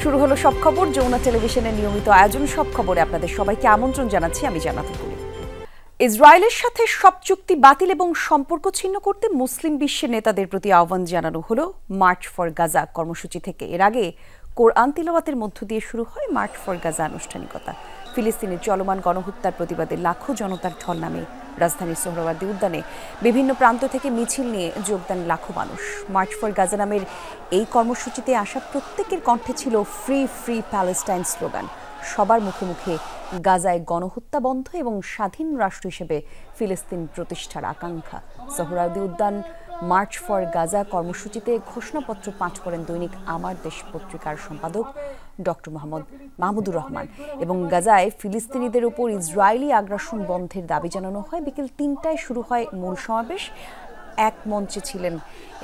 শুরু হলো সব খবর। যমুনা টেলিভিশনের নিয়মিত আয়োজন সব খবরে আপনাদের সবাইকে আমন্ত্রণ জানাচ্ছি। আমি জান্নাতুল করিম। ইসরায়েলের সাথে সব চুক্তি বাতিল এবং সম্পর্ক ছিন্ন করতে মুসলিম বিশ্বের নেতাদের প্রতি আহ্বান জানানো হলো মার্চ ফর গাজা কর্মসূচি থেকে। এর আগে কোরআন তিলাওয়াতের মধ্য দিয়ে শুরু হয় মার্চ ফর গাজা আনুষ্ঠানিকতা। ফিলিস্তিনের চলমান গণহত্যার প্রতিবাদে লাখো জনতার ঢল নামে রাজধানীর সোহরাওয়ার্দী উদ্যানে। বিভিন্ন প্রান্ত থেকে মিছিল নিয়ে যোগদান লাখো মানুষ। মার্চ ফর গাজা নামের এই কর্মসূচিতে আসা প্রত্যেকের কণ্ঠে ছিল ফ্রি ফ্রি প্যালেস্টাইন স্লোগান। সবার মুখে মুখে গাজায় গণহত্যা বন্ধ এবং স্বাধীন রাষ্ট্র হিসেবে ফিলিস্তিন প্রতিষ্ঠার আকাঙ্ক্ষা। সোহরাওয়ার্দী উদ্যান মার্চ ফর গাজা কর্মসূচিতে ঘোষণাপত্র পাঠ করেন দৈনিক আমার দেশ পত্রিকার সম্পাদক ডক্টর মাহমুদুর রহমান। এবং গাজায় ফিলিস্তিনিদের উপর ইসরায়েলি আগ্রাসন বন্ধের দাবি জানানো হয়। বিকেল ৩টায় শুরু হয় মূল সমাবেশ। এক মঞ্চে ছিলেন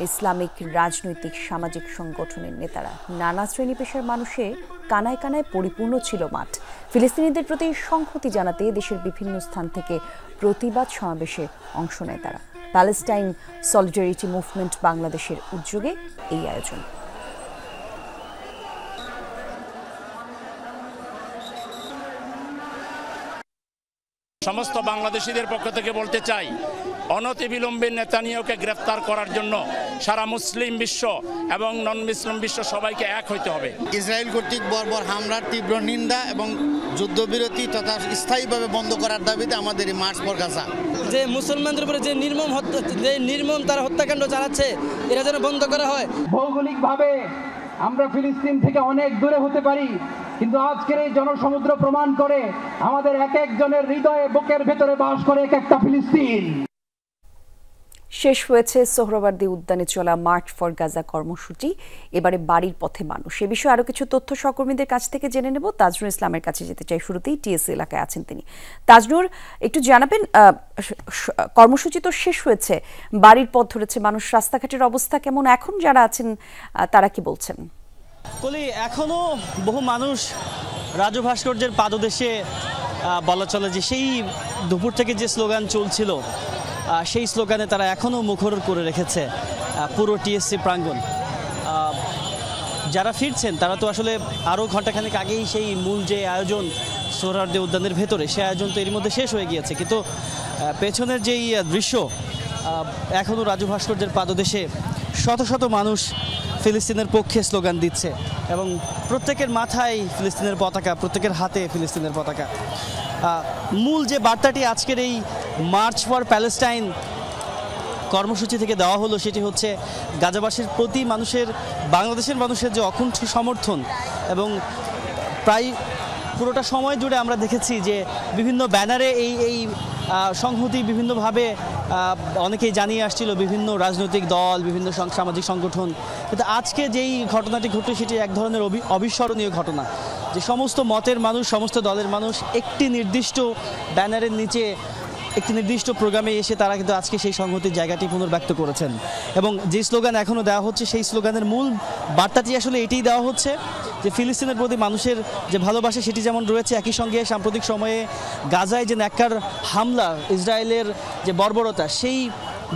ইসলামিক রাজনৈতিক সামাজিক সংগঠনের নেতারা। নানা শ্রেণী পেশার মানুষে কানায় কানায় পরিপূর্ণ ছিল মাঠ। ফিলিস্তিনিদের প্রতি সংহতি জানাতে দেশের বিভিন্ন স্থান থেকে প্রতিবাদ সমাবেশে অংশ নেয় তারা। প্যালেস্টাইন সলিডারিটি মুভমেন্ট বাংলাদেশের উদ্যোগে এই আয়োজন। সমস্ত বাংলাদেশিদের পক্ষ থেকে বলতে চাই, অনতিবিলম্বে নেতানিয়াহুকে গ্রেফতার করার জন্য সারা মুসলিম বিশ্ব এবং নন মুসলিম বিশ্ব সবাইকে এক হইতে হবে। ইসরায়েল কর্তৃক বর্বর হামলার তীব্র নিন্দা এবং যুদ্ধবিরতি তথা স্থায়ীভাবে বন্ধ করার দাবিতে আমাদের এই মার্চ ফর গাজা। যে মুসলমানদের উপরে যে নির্মম তারা হত্যাকাণ্ড চালাচ্ছে, এরা যেন বন্ধ করা হয়। ভৌগোলিকভাবে আমরা ফিলিস্তিন থেকে অনেক দূরে হতে পারি, কিন্তু আজকের এই জনসমুদ্র প্রমাণ করে আমাদের এক একজনের হৃদয়ে বুকের ভেতরে বাস করে এক একটা ফিলিস্তিন। শেষ হয়েছে সোহরাওয়ার্দী উদ্যানে চলা মার্চ ফর গাজা কর্মসূচি। এবারে বাড়ির পথে মানুষ। এ বিষয়ে আরো কিছু তথ্য সহকর্মীদের কাছ থেকে জেনে নেব। তাজনুর ইসলামের কাছে যেতে চাই। শুরুতেই টিএসসি এলাকায় আছেন তিনি। তাজনুর, একটু জানাবেন, কর্মসূচি তো শেষ হয়েছে, বাড়ির পথ ধরেছে মানুষ, রাস্তাঘাটের অবস্থা কেমন এখন? যারা আছেন তারা কি বলছেন? কলি, এখনো বহু মানুষ রাজু ভাস্কর্যের পাদদেশে বলা চলে যে সেই দুপুর থেকে যে স্লোগান চলছিল সেই স্লোগানে তারা এখনও মুখর করে রেখেছে পুরো টিএসসি প্রাঙ্গণ। যারা ফিরছেন তারা তো আসলে আরও ঘণ্টাখানেক আগেই সেই মূল যে আয়োজন সোহরাওয়ার্দী উদ্যানের ভেতরে, সেই আয়োজন তো এর মধ্যে শেষ হয়ে গিয়েছে, কিন্তু পেছনের যেই দৃশ্য এখনও রাজু ভাস্কর্যের পাদদেশে শত শত মানুষ ফিলিস্তিনের পক্ষে স্লোগান দিচ্ছে এবং প্রত্যেকের মাথায় ফিলিস্তিনের পতাকা, প্রত্যেকের হাতে ফিলিস্তিনের পতাকা। মূল যে বার্তাটি আজকের এই মার্চ ফর প্যালেস্টাইন কর্মসূচি থেকে দেওয়া হলো সেটি হচ্ছে গাজাবাসীর প্রতি বাংলাদেশের মানুষের যে অকুণ্ঠ সমর্থন। এবং প্রায় পুরোটা সময় জুড়ে আমরা দেখেছি যে বিভিন্ন ব্যানারে এই সংহতি বিভিন্নভাবে অনেকেই জানিয়ে আসছিল, বিভিন্ন রাজনৈতিক দল, বিভিন্ন সামাজিক সংগঠন। কিন্তু আজকে যেই ঘটনাটি ঘটে সেটি এক ধরনের অবিস্মরণীয় ঘটনা, যে সমস্ত মতের মানুষ, সমস্ত দলের মানুষ একটি নির্দিষ্ট ব্যানারের নিচে একটি নির্দিষ্ট প্রোগ্রামে এসে তারা কিন্তু আজকে সেই সংহতির জায়গাটি পুনর্ব্যক্ত করেছেন। এবং যে স্লোগান এখনও দেওয়া হচ্ছে সেই স্লোগানের মূল বার্তাটি আসলে এটাই দেওয়া হচ্ছে যে ফিলিস্তিনের প্রতি মানুষের যে ভালোবাসা সেটি যেমন রয়েছে, একই সঙ্গে সাম্প্রতিক সময়ে গাজায় যে ন্যাক্কার হামলা, ইসরায়েলের যে বর্বরতা, সেই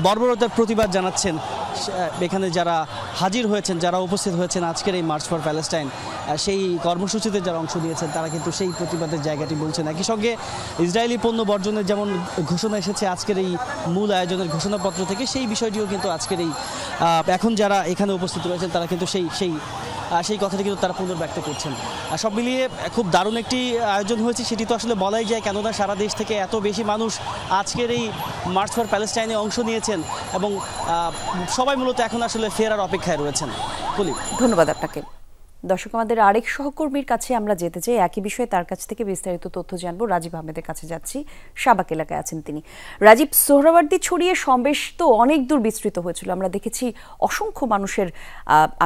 বর্বরতার প্রতিবাদ জানাচ্ছেন এখানে যারা হাজির হয়েছেন, যারা উপস্থিত হয়েছেন আজকের এই মার্চ ফর প্যালেস্টাইন সেই কর্মসূচিতে যারা অংশ নিয়েছেন তারা কিন্তু সেই প্রতিবাদের জায়গাটি বলছেন। একই সঙ্গে ইসরায়েলি পণ্য বর্জনের যেমন ঘোষণা এসেছে আজকের এই মূল আয়োজনের ঘোষণাপত্র থেকে, সেই বিষয়টিও কিন্তু আজকের এই এখন যারা এখানে উপস্থিত রয়েছেন তারা কিন্তু সেই কথাটি কিন্তু তারা পুনর্ব্যক্ত করছেন। সব মিলিয়ে খুব দারুণ একটি আয়োজন হয়েছে, সেটি তো আসলে বলাই যায়, কেননা সারা দেশ থেকে এত বেশি মানুষ আজকের এই মার্চ ফর প্যালেস্টাইনে অংশ নিয়েছেন এবং সবাই মূলত এখন আসলে ফেরার অপেক্ষায় রয়েছেন। বলি, ধন্যবাদ আপনাকে। দর্শক, আমাদের আরেক সহকর্মীর কাছে আমরা যেতে চাই, একই বিষয়ে তার কাছ থেকে বিস্তারিত তথ্য জানবো। রাজীব আহমেদের কাছে যাচ্ছি, শাবাক এলাকায় আছেন তিনি। রাজীব, সোহরাওয়ার্দী ছড়িয়ে সমাবেশ তো অনেক দূর বিস্তৃত হয়েছিল, আমরা দেখেছি অসংখ্য মানুষের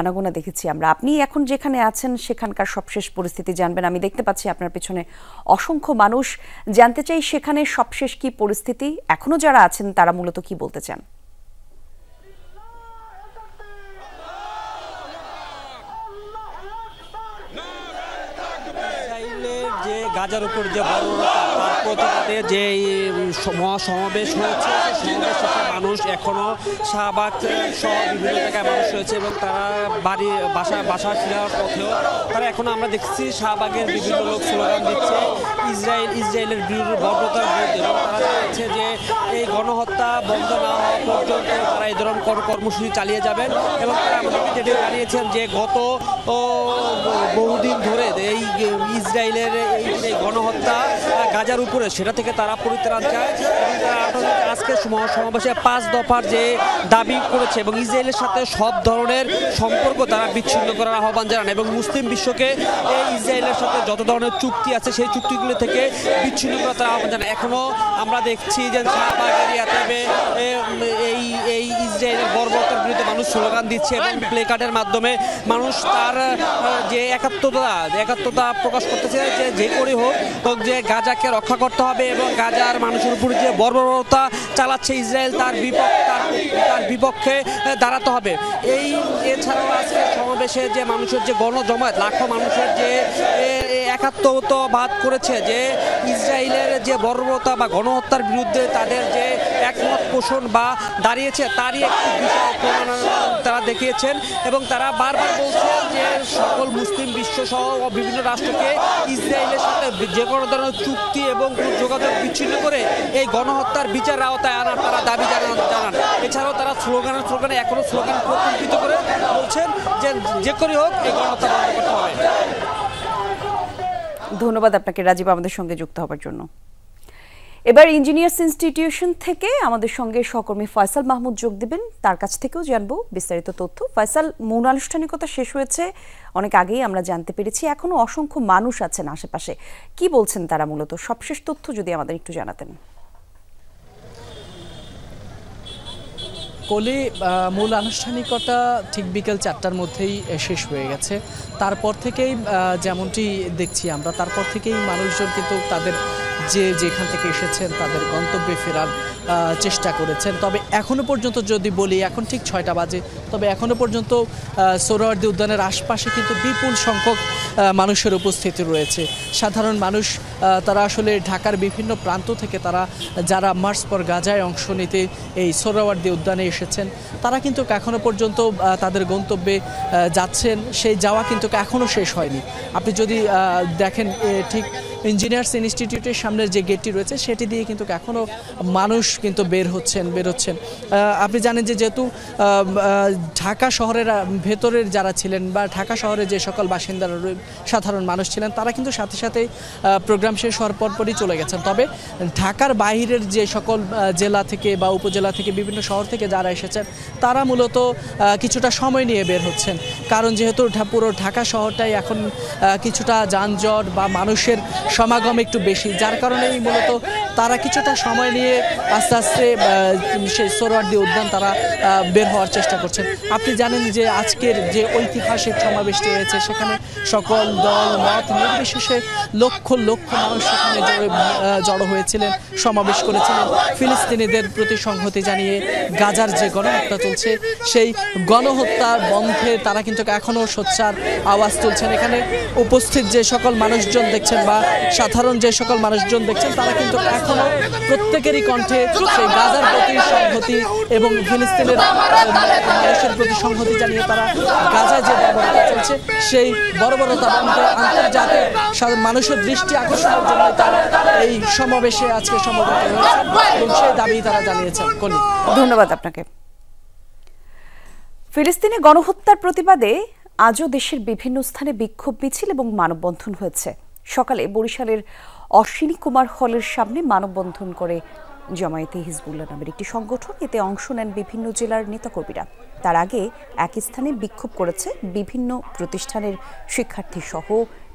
আনাগোনা দেখেছি আমরা। আপনি এখন যেখানে আছেন সেখানকার সবশেষ পরিস্থিতি জানবেন। আমি দেখতে পাচ্ছি আপনার পেছনে অসংখ্য মানুষ। জানতে চাই সেখানে সবশেষ কি পরিস্থিতি, এখনো যারা আছেন তারা মূলত কি বলতে চান? গাজার উপর যে বর্বরতা প্রতিবাদে যে মহাসমাবেশ হয়েছে, সমাবেশ শেষে মানুষ এখনো শাহবাগ সহ বিভিন্ন জায়গায় মানুষ রয়েছে এবং তারা বাসা ফেরার পথেও তারা এখনো আমরা দেখছি শাহবাগের বিভিন্ন লোক স্লোগান দিচ্ছে ইসরায়েলের বিরুদ্ধে বর্বরতার বিরুদ্ধে, এবং তারা জানাচ্ছে যে এই গণহত্যা বন্ধ না হওয়া পর্যন্ত তারা এই ধরনের কর্মসূচি চালিয়ে যাবেন। এবং তারা আমাদেরকে যেটা জানিয়েছেন যে গত বহুদিন ধরে এই ইসরায়েলের এই গণহত্যা গাজার উপরে, সেটা থেকে তারা পরিত্রাণ চায় এবং তারা আজকে সমাবেশে 5 দফার যে দাবি করেছে এবং ইসরায়েলের সাথে সব ধরনের সম্পর্ক তারা বিচ্ছিন্ন করার আহ্বান জানান এবং মুসলিম বিশ্বকে এই ইসরায়েলের সাথে যত ধরনের চুক্তি আছে সেই চুক্তিগুলো থেকে বিচ্ছিন্ন করার তারা আহ্বান জানান। এখনো আমরা দেখছি যে শাহবাগ এরিয়াতে এই ইসরায়েলের বর্বরতার বিরুদ্ধে মানুষ স্লোগান দিচ্ছে এবং প্লে কার্ডের মাধ্যমে মানুষ তার যে একাত্মতা প্রকাশ করতেছে যে করে হোক যে গাজাকে রক্ষা করতে হবে এবং গাজার মানুষের উপর যে বর্বরতা চালাচ্ছে ইসরায়েল তার বিপক্ষে দাঁড়াতে হবে। এছাড়াও আজকে সমাবেশে যে মানুষের যে গণজমায়েত, লাখো মানুষের যে একাত্মতাবাদ করেছে যে ইসরায়েলের যে বর্বরতা বা গণহত্যার বিরুদ্ধে তাদের যে একমত পোষণ বা দাঁড়িয়েছে তারই একটি বিষয় তারা দেখিয়েছেন এবং তারা বারবার বলছেন যে সকল মুসলিম বিশ্ব সহ বিভিন্ন রাষ্ট্রকে ইসরায়েলের সাথে যে কোনো ধরনের চুক্তি এবং যোগাযোগ বিচ্ছিন্ন করে এই গণহত্যার বিচারের আওতায় আনার তারা দাবি জানান। এছাড়াও তারা স্লোগানে এখনো স্লোগান প্রকম্পিত করে বলছেন যে করে হোক এই গণহত্যা বন্ধ করতে হবে। ধন্যবাদ আপনাকে রাজীব আমাদের সঙ্গে যুক্ত হবার জন্য। এবার ইঞ্জিনিয়ার্স ইনস্টিটিউশন থেকে আমাদের সঙ্গে সহকর্মী ফয়সাল মাহমুদ যোগ দিবেন, তার কাছ থেকেও জানবো বিস্তারিত তথ্য। ফয়সাল, মূল আনুষ্ঠানিকতা শেষ হয়েছে অনেক আগেই আমরা জানতে পেরেছি, এখনো অসংখ্য মানুষ আছেন আশেপাশে, কি বলছেন তারা মূলত? সবশেষ তথ্য যদি আমাদের একটু জানাতেন। কলি, মূল আনুষ্ঠানিকতা ঠিক বিকেল 4টার মধ্যেই শেষ হয়ে গেছে। তারপর থেকেই যেমনটি দেখছি আমরা, তারপর থেকেই মানুষজন কিন্তু তাদের যেখান থেকে এসেছেন তাদের গন্তব্যে ফেরার চেষ্টা করেছেন। তবে এখনও পর্যন্ত যদি বলি, এখন ঠিক 6টা বাজে, তবে এখনও পর্যন্ত সোহরাওয়ার্দী উদ্যানের আশপাশে কিন্তু বিপুল সংখ্যক মানুষের উপস্থিতি রয়েছে। সাধারণ মানুষ তারা আসলে ঢাকার বিভিন্ন প্রান্ত থেকে যারা মার্চ ফর গাজায় অংশ নিতে এই সোহরাওয়ার্দী উদ্যানে এসেছেন তারা কিন্তু এখনও পর্যন্ত তাদের গন্তব্যে যাচ্ছেন। সেই যাওয়া কিন্তু এখনও শেষ হয়নি। আপনি যদি দেখেন ঠিক ইঞ্জিনিয়ার্স ইনস্টিটিউটের সামনের যে গেটটি রয়েছে সেটি দিয়ে কিন্তু এখনও মানুষ কিন্তু বের হচ্ছেন। আপনি জানেন যে যেহেতু ঢাকা শহরের ভেতরের যারা ছিলেন বা ঢাকা শহরে যে সকল বাসিন্দারা সাধারণ মানুষ ছিলেন তারা কিন্তু সাথে সাথে প্রোগ্রাম শেষ হওয়ার পরপরই চলে গেছেন। তবে ঢাকার বাইরের যে সকল জেলা থেকে বা উপজেলা থেকে বিভিন্ন শহর থেকে যারা এসেছেন তারা মূলত কিছুটা সময় নিয়ে বের হচ্ছেন, কারণ যেহেতু পুরো ঢাকা শহরটাই এখন কিছুটা যানজট বা মানুষের সমাগম একটু বেশি, যার কারণেই মূলত তারা কিছুটা সময় নিয়ে আস্তে আস্তে সেই সোহরাওয়ার্দী উদ্যান তারা বের হওয়ার চেষ্টা করছেন। আপনি জানেন যে আজকের যে ঐতিহাসিক সমাবেশটি হয়েছে সেখানে সকল দল মত নির্বিশেষে লক্ষ লক্ষ মানুষ সেখানে জড়ো হয়েছিলেন, সমাবেশ করেছিলেন ফিলিস্তিনিদের প্রতি সংহতি জানিয়ে। গাজার যে গণহত্যা চলছে সেই গণহত্যা বন্ধে তারা কিন্তু এখনও সোচ্চার আওয়াজ তুলছেন। এখানে উপস্থিত যে সকল মানুষজন দেখছেন বা সাধারণ যে সকল মানুষজন দেখছেন তারা কিন্তু এখনো প্রত্যেকেরই কণ্ঠে সেই গাজার প্রতি সংহতি এবং ফিলিস্তিনের মানুষের প্রতি সংহতি জানিয়ে তারা গাজায় যে বর্বরতা চলছে সেই বর্বরতা বন্ধে আন্তর্জাতিক মানুষের দৃষ্টি আকর্ষণের জন্য তারা এই সমাবেশে আজকে সমবেত হয়েছে এবং সেই দাবি তারা জানিয়েছেন। ধন্যবাদ আপনাকে। ফিলিস্তিনে গণহত্যার প্রতিবাদে আজও দেশের বিভিন্ন স্থানে বিক্ষোভ মিছিল এবং মানববন্ধন হয়েছে। সকালে বরিশালের অশ্বিনী কুমার হলের সামনে মানববন্ধন করে জামায়াতে হিজবুল্লাহ নামের একটি সংগঠন। এতে অংশ নেন বিভিন্ন জেলার নেতাকর্মীরা। তার আগে একই স্থানে বিক্ষোভ করেছে বিভিন্ন প্রতিষ্ঠানের শিক্ষার্থী সহ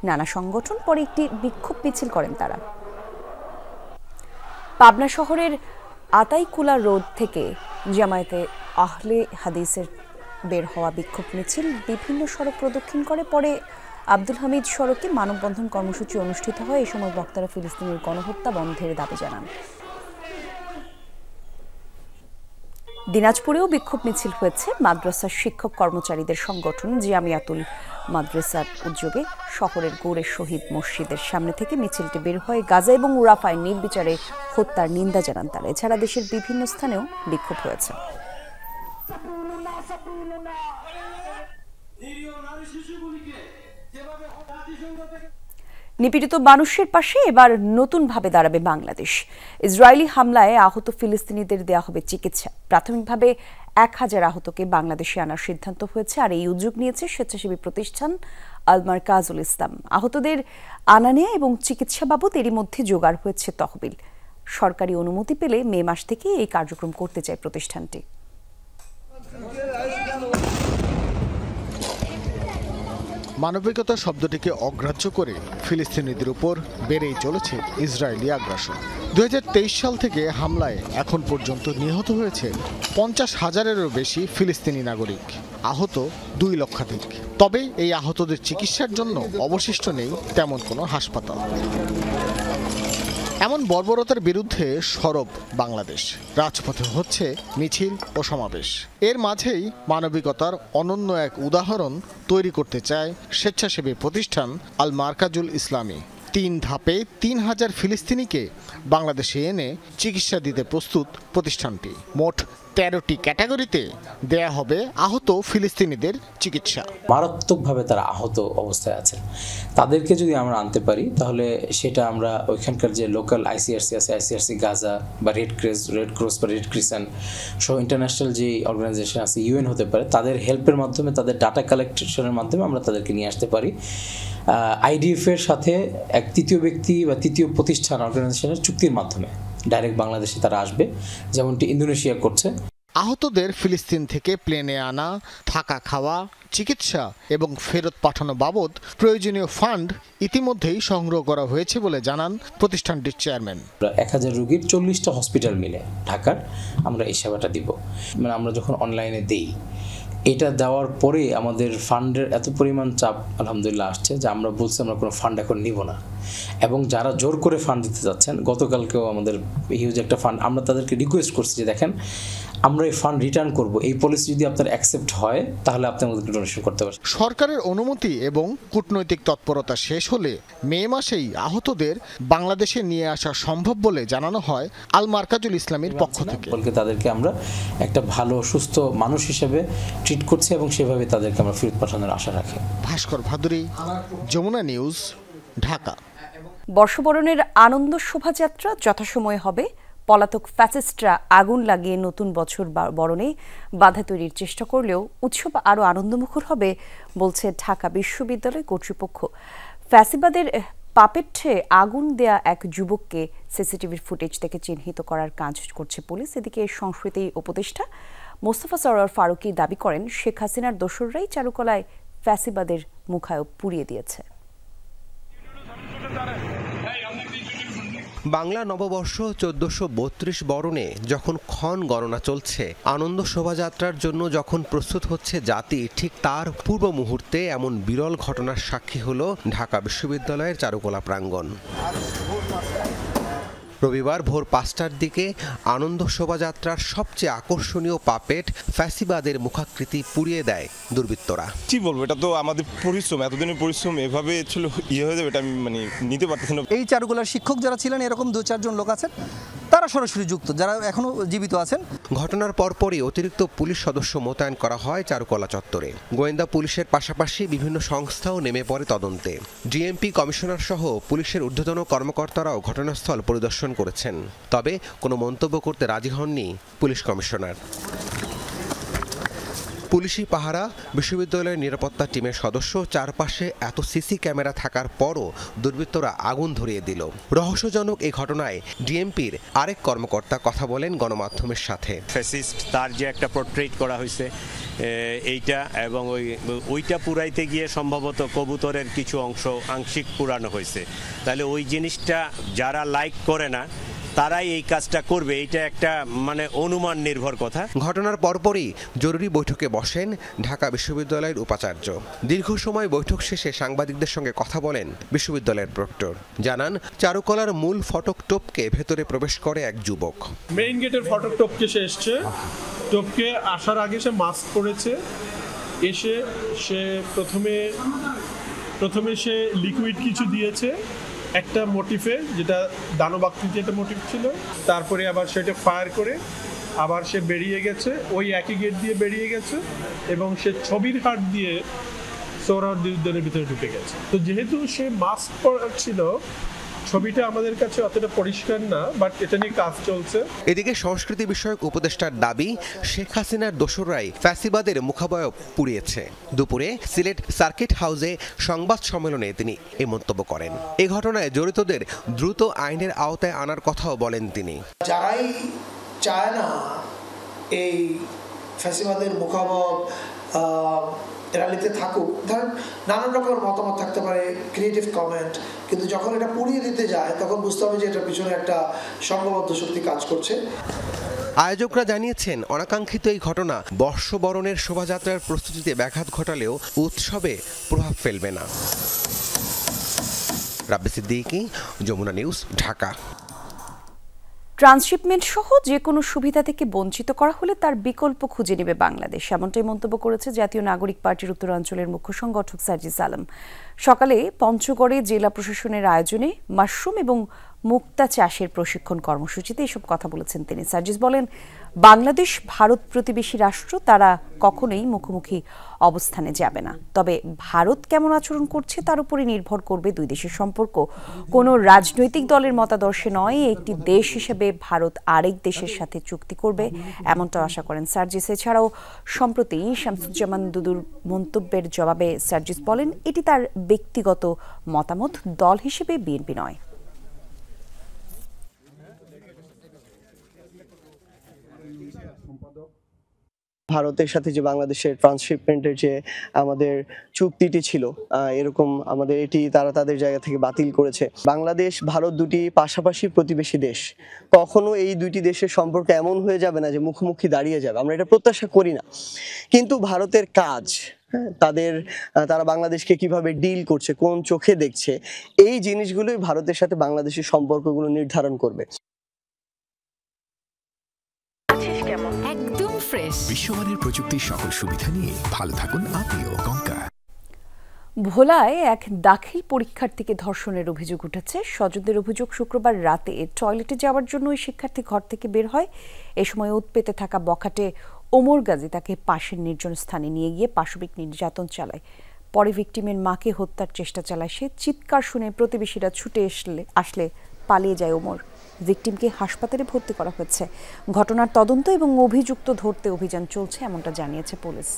নানা সংগঠন। পরে একটি বিক্ষোভ মিছিল করেন তারা। পাবনা শহরের আতাইকুলা রোড থেকে জামায়াতে আহলে হাদিসের বের হওয়া বিক্ষোভ মিছিল বিভিন্ন সড়ক প্রদক্ষিণ করে। পরে আব্দুল হামিদ সড়কে মানববন্ধন কর্মসূচি অনুষ্ঠিত হয়। এই সময় বক্তারা ফিলিস্তিনের গণহত্যা বন্ধের দাবি জানান। দিনাজপুরেও বিক্ষোভ মিছিল হয়েছে। মাদ্রাসার শিক্ষক কর্মচারীদের সংগঠন জামিয়াতুল মাদ্রাসার উদ্যোগে শহরের গৌড়ে শহীদ মসজিদের সামনে থেকে মিছিলটি বের হয়। গাজা এবং রাফায় নির্বিচারে হত্যার নিন্দা জানান তারা। এছাড়া দেশের বিভিন্ন স্থানেও বিক্ষোভ হয়েছে। নিপীড়িত মানুষের পাশে এবার নতুনভাবে দাঁড়াবে বাংলাদেশ। ইসরায়েলি হামলায় আহত ফিলিস্তিনিদের দেয়া হবে চিকিৎসা। প্রাথমিকভাবে 1000 আহতকে বাংলাদেশে আনার সিদ্ধান্ত হয়েছে, আর এই উদ্যোগ নিয়েছে স্বেচ্ছাসেবী প্রতিষ্ঠান আল মারকাজুল ইসলাম। আহতদের আনা নেয়া এবং চিকিৎসা বাবদ এরই মধ্যে জোগাড় হয়েছে তহবিল। সরকারি অনুমতি পেলে মে মাস থেকে এই কার্যক্রম করতে চায় প্রতিষ্ঠানটি। মানবিকতা শব্দটিকে অগ্রাহ্য করে ফিলিস্তিনিদের উপর বেড়েই চলেছে ইসরায়েলি আগ্রাসন। 2023 সাল থেকে হামলায় এখন পর্যন্ত নিহত হয়েছে 50,000-এরও বেশি ফিলিস্তিনি নাগরিক, আহত 2 লক্ষাধিক। তবে এই আহতদের চিকিৎসার জন্য অবশিষ্ট নেই তেমন কোনো হাসপাতাল। এমন বর্বরতার বিরুদ্ধে সরব বাংলাদেশ। রাজপথে হচ্ছে মিছিল ও সমাবেশ। এর মাঝেই মানবিকতার অনন্য এক উদাহরণ তৈরি করতে চায় স্বেচ্ছাসেবী প্রতিষ্ঠান আল মারকাজুল ইসলামী। 3 ধাপে 3000 ফিলিস্তিনিকে বাংলাদেশে এনে চিকিৎসা দিতে প্রস্তুত প্রতিষ্ঠানটি। মোট 13টি ক্যাটাগরিতে দেয়া হবে আহত ফিলিস্তিনিদের চিকিৎসা। মারাত্মকভাবে তারা আহত অবস্থায় আছেন, তাদেরকে যদি আমরা আনতে পারি তাহলে সেটা আমরা ওইখানকার যে লোকাল আইসিআরসি আছে, আইসিআরসি গাজা বা রেড ক্রস বা রেড ক্রিসেন্ট সহ ইন্টারন্যাশনাল যে অর্গানাইজেশন আছে, ইউএন হতে পারে, তাদের হেল্পের মাধ্যমে, তাদের ডাটা কালেকশনের মাধ্যমে আমরা তাদেরকে নিয়ে আসতে পারি। আইডিএফের সাথে এক তৃতীয় ব্যক্তি বা তৃতীয় প্রতিষ্ঠান অর্গানাইজেশনের চুক্তির মাধ্যমে ডাইরেক্ট বাংলাদেশে তারা আসবে, যেমনটি ইন্দোনেশিয়া করছে। আহতদের ফিলিস্তিন থেকে প্লেনে আনা, থাকা খাওয়া, চিকিৎসা এবং ফেরত পাঠানো বাবদ প্রয়োজনীয় ফান্ড ইতিমধ্যেই সংগ্রহ করা হয়েছে বলে জানান প্রতিষ্ঠানটির চেয়ারম্যান। 1000 রোগীর 40টা হসপিটাল মিলে ঢাকার আমরা এই সেবাটা দিব। মানে আমরা যখন অনলাইনে দেই, এটা দেওয়ার পরে আমাদের ফান্ডের এত পরিমাণ চাপ আলহামদুলিল্লাহ আসছে যে আমরা বলছি আমরা কোনো ফান্ড এখন নিব না। এবং যারা জোর করে ফান্ড দিতে যাচ্ছেন, গতকালকেও আমাদের হিউজ একটা ফান্ড, আমরা তাদেরকে রিকোয়েস্ট করছি যে দেখেন আমরা এই ফান্ড রিটার্ন করব, এই পলিসি যদি আপনার অ্যাকসেপ্ট হয় তাহলে আপনি আমাদেরকে ডোনেশন করতে পারেন। সরকারের অনুমতি এবং কূটনৈতিক তৎপরতা শেষ হলে মে মাসেই আহতদের বাংলাদেশে নিয়ে আসা সম্ভব বলে জানানো হয় আল মারকাজুল ইসলামের পক্ষ থেকে। তাদেরকে আমরা একটা ভালো সুস্থ মানুষ হিসেবে ট্রিট করছি এবং সেভাবে তাদেরকে আমরা ফেরত পাঠানোর আশা রাখি। ভাস্কর ভাদুরী, যমুনা নিউজ, ঢাকা। বর্ষবরণের আনন্দ শোভাযাত্রা যথাসময়ে হবে। পলাতক ফ্যাসিস্টরা আগুন লাগিয়ে নতুন বছর বরণে বাধা তৈরির চেষ্টা করলেও উৎসব আরও আনন্দমুখর হবে বলছে ঢাকা বিশ্ববিদ্যালয় কর্তৃপক্ষ। ফ্যাসিবাদের পাপেটে আগুন দেয়া এক যুবককে সিসিটিভির ফুটেজ থেকে চিহ্নিত করার কাজ করছে পুলিশ। এদিকে সংস্কৃতি উপদেষ্টা মোস্তফা সরোয়ার ফারুকী দাবি করেন, শেখ হাসিনার দোসররাই চারুকলায় ফ্যাসিবাদের মুখায়ব পুড়িয়ে দিয়েছে। বাংলা নববর্ষ 1432 বরণে যখন ক্ষণ গণনা চলছে, আনন্দ শোভাযাত্রার জন্য যখন প্রস্তুত হচ্ছে জাতি, ঠিক তার পূর্ব মুহূর্তে এমন বিরল ঘটনার সাক্ষী হলো ঢাকা বিশ্ববিদ্যালয়ের চারুকলা প্রাঙ্গণ। রবিবার ভোর 5টার দিকে আনন্দ শোভাযাত্রার সবচেয়ে আকর্ষণীয় পাপেট ফ্যাসিবাদের মুখাকৃতি পুড়িয়ে দেয় দুর্বৃত্তরা। কি বলবো, এটা তো আমাদের পরিশ্রম, এতদিনের পরিশ্রম এভাবে ছিল হয়ে যাবে এটা আমি নিতে পারতেছি না। এই চারুকলার শিক্ষক যারা ছিলেন, এরকম 2-4 জন লোক আছেন, তারা সরাসরি যুক্ত, যারা এখনো জীবিত আছেন। ঘটনার পরপরই অতিরিক্ত পুলিশ সদস্য মোতায়েন করা হয় চারুকলা চত্বরে। গোয়েন্দা পুলিশের পাশাপাশি বিভিন্ন সংস্থাও নেমে পড়ে তদন্তে। ডিএমপি কমিশনার সহ পুলিশের ঊর্ধ্বতন কর্মকর্তারাও ঘটনাস্থল পরিদর্শন করেছেন। তবে কোনো মন্তব্য করতে রাজি হননি পুলিশ কমিশনার। পুলিশি পাহারা, বিশ্ববিদ্যালয়ের নিরাপত্তা টিমের সদস্য, চারপাশে এত সিসি ক্যামেরা থাকার পরও দুর্বৃত্তরা আগুন ধরিয়ে দিল। রহস্যজনক এই ঘটনায় ডিএমপির আরেক কর্মকর্তা কথা বলেন গণমাধ্যমের সাথে। ফ্যাসিস্ট তার যে একটা পোর্ট্রেট করা হয়েছে এইটা, এবং ওইটা পুরাইতে গিয়ে সম্ভবত কবুতরের কিছু অংশ আংশিক পুরানো হয়েছে। তাহলে ওই জিনিসটা যারা লাইক করে না তারাই এই কাজটা করবে, এটা একটা মানে অনুমান নির্ভর কথা। ঘটনার পরপরই জরুরি বৈঠকে বসেন ঢাকা বিশ্ববিদ্যালয়ের উপাচার্য। দীর্ঘ সময় বৈঠক শেষে সাংবাদিকদের সঙ্গে কথা বলেন বিশ্ববিদ্যালয়ের প্রক্টর। জানান, চারুকলার মূল ফটক টপকে ভেতরে প্রবেশ করে এক যুবক। মেইন গেটের ফটক টপকে সে এসছে, টপকে আসার আগে সে মাস্ক পরেছে, এসে সে প্রথমে সে লিকুইড কিছু দিয়েছে একটা মোটিফে, যেটা দানবাকৃতি একটা মোটিভ ছিল, তারপরে আবার সেটা ফায়ার করে আবার সে বেরিয়ে গেছে, ওই একই গেট দিয়ে বেরিয়ে গেছে এবং সে ছবির হাট দিয়ে সোহরাওয়ার্দী উদ্যানের ভিতরে ঢুকে গেছে। তো যেহেতু সে মাস্ক পরা ছিল, ছবিটা আমাদের কাছে অতটা পরিষ্কার না, বাট এটা নিয়ে কাজ চলছে। এদিকে সংস্কৃতি বিষয়ক উপদেষ্টার দাবি, শেখ হাসিনার দোসররাই ফ্যাসিবাদের মুখাবয়ব পুড়িয়েছে। দুপুরে সিলেট সার্কিট হাউসে সংবাদ সম্মেলনে তিনি এই মন্তব্য করেন। এই ঘটনায় জড়িতদের দ্রুত আইনের আওতায় আনার কথাও বলেন তিনি। যারাই চায় না এই ফ্যাসিবাদের মুখাবয়ব র্যালিতে থাকুক, ধরেন নানান রকমের মতামত থাকতে পারে, ক্রিয়েটিভ কমেন্ট, কিন্তু যখন এটা পুড়িয়ে দিতে যায় তখন বুঝতে হবে যে এটার পিছনে একটা সংঘবদ্ধ শক্তি কাজ করছে। আয়োজকরা জানিয়েছেন, অনাকাঙ্ক্ষিত এই ঘটনা বর্ষবরণের শোভাযাত্রার প্রস্তুতিতে ব্যাঘাত ঘটালেও উৎসবে প্রভাব ফেলবে না। রাব্বি সিদ্দিকী, যমুনা নিউজ, ঢাকা। ট্রান্সশিপমেন্ট সহ যে কোনো সুবিধা থেকে বঞ্চিত করা হলে তার বিকল্প খুঁজে নেবে বাংলাদেশ, এমনটাই মন্তব্য করেছে জাতীয় নাগরিক পার্টির উত্তরাঞ্চলের মুখ্য সংগঠক সার্জিস আলম। সকালে পঞ্চগড়ে জেলা প্রশাসনের আয়োজনে মাশরুম এবং মুক্তা চাষের প্রশিক্ষণ কর্মসূচিতে এসব কথা বলেছেন তিনি। সার্জিস বলেন, বাংলাদেশ ভারত প্রতিবেশী রাষ্ট্র, তারা কখনোই মুখোমুখি অবস্থানে যাবে না। তবে ভারত কেমন আচরণ করছে তার উপরে নির্ভর করবে দুই দেশের সম্পর্ক। কোনো রাজনৈতিক দলের মতাদর্শে নয়, একটি দেশ হিসেবে ভারত আরেক দেশের সাথে চুক্তি করবে, এমনটা আশা করেন সার্জিস। এছাড়াও সম্প্রতি শামসুজ্জামান দুদুর মন্তব্যের জবাবে সার্জিস বলেন, এটি তার ব্যক্তিগত মতামত, দল হিসেবে বিএনপি নয়। ভারতের সাথে যে বাংলাদেশের ট্রান্সশিপমেন্টের যে আমাদের চুক্তিটি ছিল, এরকম আমাদের এটি তারা তাদের জায়গা থেকে বাতিল করেছে। বাংলাদেশ ভারত দুটি পাশাপাশি প্রতিবেশী দেশ, কখনো এই দুইটি দেশের সম্পর্ক এমন হয়ে যাবে না যে মুখোমুখি দাঁড়িয়ে যাবে, আমরা এটা প্রত্যাশা করি না। কিন্তু ভারতের কাজ, তারা বাংলাদেশকে কিভাবে ডিল করছে, কোন চোখে দেখছে, এই জিনিসগুলোই ভারতের সাথে বাংলাদেশের সম্পর্কগুলো নির্ধারণ করবে। একদম ফ্রেশ বিশ্বমানের প্রযুক্তির সকল সুবিধা নিয়ে ভালো থাকুন আপনিও। কঙ্কা। ভোলায় এক দাখিল পরীক্ষার্থীকে ধর্ষণের অভিযোগ উঠেছে। স্বজনদের অভিযোগ, শুক্রবার রাতে টয়লেটে যাওয়ার জন্য ওই শিক্ষার্থী ঘর থেকে বের হয়। এ সময় উৎপেতে থাকা বখাটে ওমর গাজী তাকে পাশের নির্জন স্থানে নিয়ে গিয়ে পাশবিক নির্যাতন চালায়। পরে ভিকটিমের মাকে হত্যার চেষ্টা চালায় সে। চিৎকার শুনে প্রতিবেশীরা ছুটে আসলে পালিয়ে যায় ওমর। ভিকটিমকে হাসপাতালে ভর্তি করা হয়েছে। ঘটনার তদন্ত এবং অভিযুক্ত ধরতে অভিযান চলছে, এমনটা জানিয়েছে পুলিশ।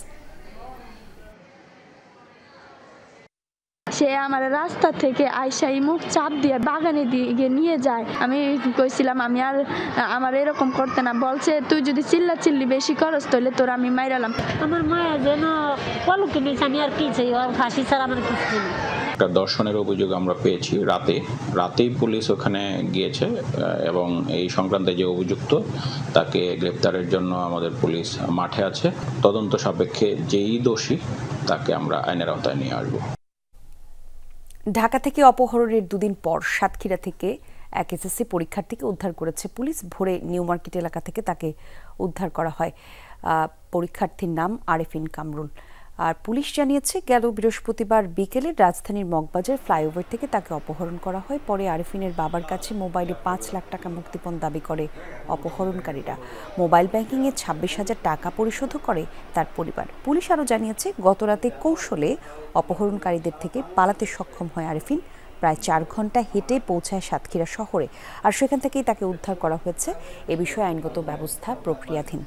সে আমার রাস্তা থেকে আইসা মুখ চাপ দিয়ে বাগানে দিয়ে নিয়ে যায়। আমি কইছিলাম আমি আর আমার এরকম করতে না, বলছে তুই যদি চিল্লি বেশি করস তাহলে তোর আমি মাইরালাম। আমার মায়া যেন পলকে নিয়েছে, আমি আর কি চাই, ফাঁসি ছাড়া আমার কিছু নেই। একটা দর্শনের অভিযোগ আমরা পেয়েছি রাতেই পুলিশ ওখানে গিয়েছে এবং এই সংক্রান্তে যে অভিযুক্ত তাকে গ্রেপ্তারের জন্য আমাদের পুলিশ মাঠে আছে। তদন্ত সাপেক্ষে যেই দোষী তাকে আমরা আইনের আওতায় নিয়ে আসবো। ঢাকা থেকে অপহরণের দুদিন পর সাতক্ষীরা থেকে এক এসএসসি পরীক্ষার্থীকে উদ্ধার করেছে পুলিশ। ভোরে নিউ মার্কেট এলাকা থেকে তাকে উদ্ধার করা হয়। পরীক্ষার্থীর নাম আরেফিন কামরুল। আর পুলিশ জানিয়েছে, গেল বৃহস্পতিবার বিকেলে রাজধানীর মগবাজার ফ্লাইওভার থেকে তাকে অপহরণ করা হয়। পরে আরেফিনের বাবার কাছে মোবাইলে 5 লাখ টাকা মুক্তিপণ দাবি করে অপহরণকারীরা। মোবাইল ব্যাংকিংয়ে 26,000 টাকা পরিশোধ করে তার পরিবার। পুলিশ আরও জানিয়েছে, গতরাতে কৌশলে অপহরণকারীদের থেকে পালাতে সক্ষম হয় আরেফিন। প্রায় 4 ঘন্টা হেঁটে পৌঁছায় সাতক্ষীরা শহরে, আর সেখান থেকেই তাকে উদ্ধার করা হয়েছে। এ বিষয়ে আইনগত ব্যবস্থা প্রক্রিয়াধীন।